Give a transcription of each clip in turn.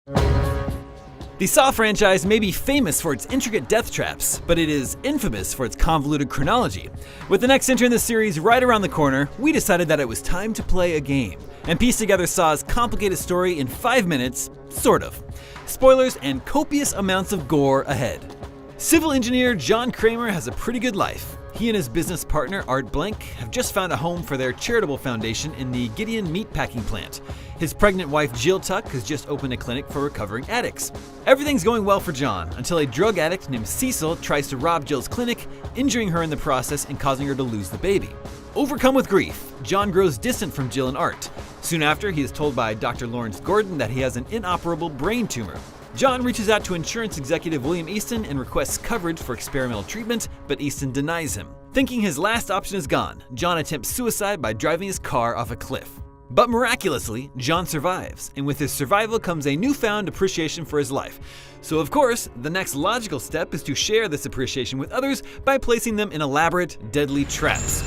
The Saw franchise may be famous for its intricate death traps, but it is infamous for its convoluted chronology. With the next entry in the series right around the corner, we decided that it was time to play a game, and piece together Saw's complicated story in 5 minutes, sort of. Spoilers and copious amounts of gore ahead. Civil engineer John Kramer has a pretty good life. He and his business partner Art Blank have just found a home for their charitable foundation in the Gideon meatpacking plant. His pregnant wife Jill Tuck has just opened a clinic for recovering addicts. Everything's going well for John until a drug addict named Cecil tries to rob Jill's clinic, injuring her in the process and causing her to lose the baby. Overcome with grief, John grows distant from Jill and Art. Soon after, he is told by Dr. Lawrence Gordon that he has an inoperable brain tumor. John reaches out to insurance executive William Easton and requests coverage for experimental treatment, but Easton denies him. Thinking his last option is gone, John attempts suicide by driving his car off a cliff. But miraculously, John survives, and with his survival comes a newfound appreciation for his life. So of course, the next logical step is to share this appreciation with others by placing them in elaborate, deadly traps.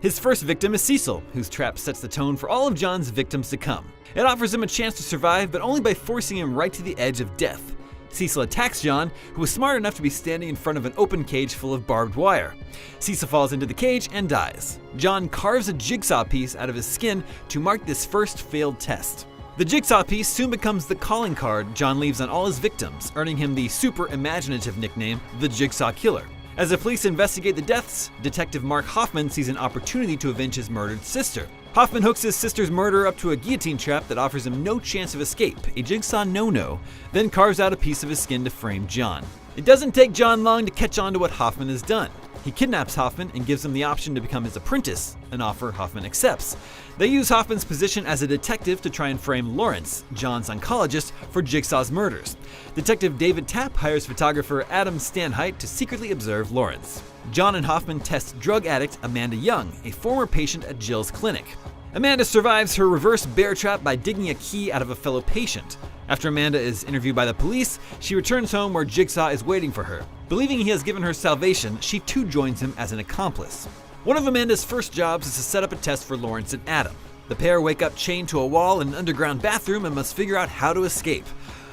His first victim is Cecil, whose trap sets the tone for all of John's victims to come. It offers him a chance to survive, but only by forcing him right to the edge of death. Cecil attacks John, who was smart enough to be standing in front of an open cage full of barbed wire. Cecil falls into the cage and dies. John carves a jigsaw piece out of his skin to mark this first failed test. The jigsaw piece soon becomes the calling card John leaves on all his victims, earning him the super imaginative nickname, the Jigsaw Killer. As the police investigate the deaths, Detective Mark Hoffman sees an opportunity to avenge his murdered sister. Hoffman hooks his sister's murderer up to a guillotine trap that offers him no chance of escape, a jigsaw no-no, then carves out a piece of his skin to frame John. It doesn't take John long to catch on to what Hoffman has done. He kidnaps Hoffman and gives him the option to become his apprentice, an offer Hoffman accepts. They use Hoffman's position as a detective to try and frame Lawrence, John's oncologist, for Jigsaw's murders. Detective David Tapp hires photographer Adam Stanheidt to secretly observe Lawrence. John and Hoffman test drug addict Amanda Young, a former patient at Jill's clinic. Amanda survives her reverse bear trap by digging a key out of a fellow patient. After Amanda is interviewed by the police, she returns home where Jigsaw is waiting for her. Believing he has given her salvation, she too joins him as an accomplice. One of Amanda's first jobs is to set up a test for Lawrence and Adam. The pair wake up chained to a wall in an underground bathroom and must figure out how to escape.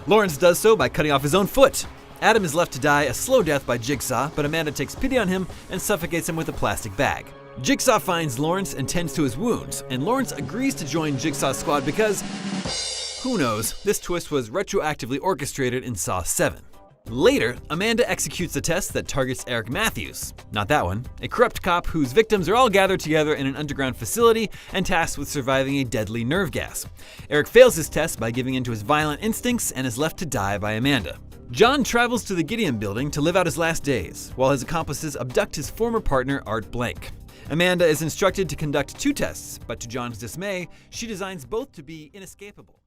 Lawrence does so by cutting off his own foot. Adam is left to die a slow death by Jigsaw, but Amanda takes pity on him and suffocates him with a plastic bag. Jigsaw finds Lawrence and tends to his wounds, and Lawrence agrees to join Jigsaw's squad because, who knows, this twist was retroactively orchestrated in Saw 7. Later, Amanda executes a test that targets Eric Matthews, not that one, a corrupt cop whose victims are all gathered together in an underground facility and tasked with surviving a deadly nerve gas. Eric fails his test by giving in to his violent instincts and is left to die by Amanda. John travels to the Gideon building to live out his last days, while his accomplices abduct his former partner Art Blank. Amanda is instructed to conduct 2 tests, but to John's dismay, she designs both to be inescapable.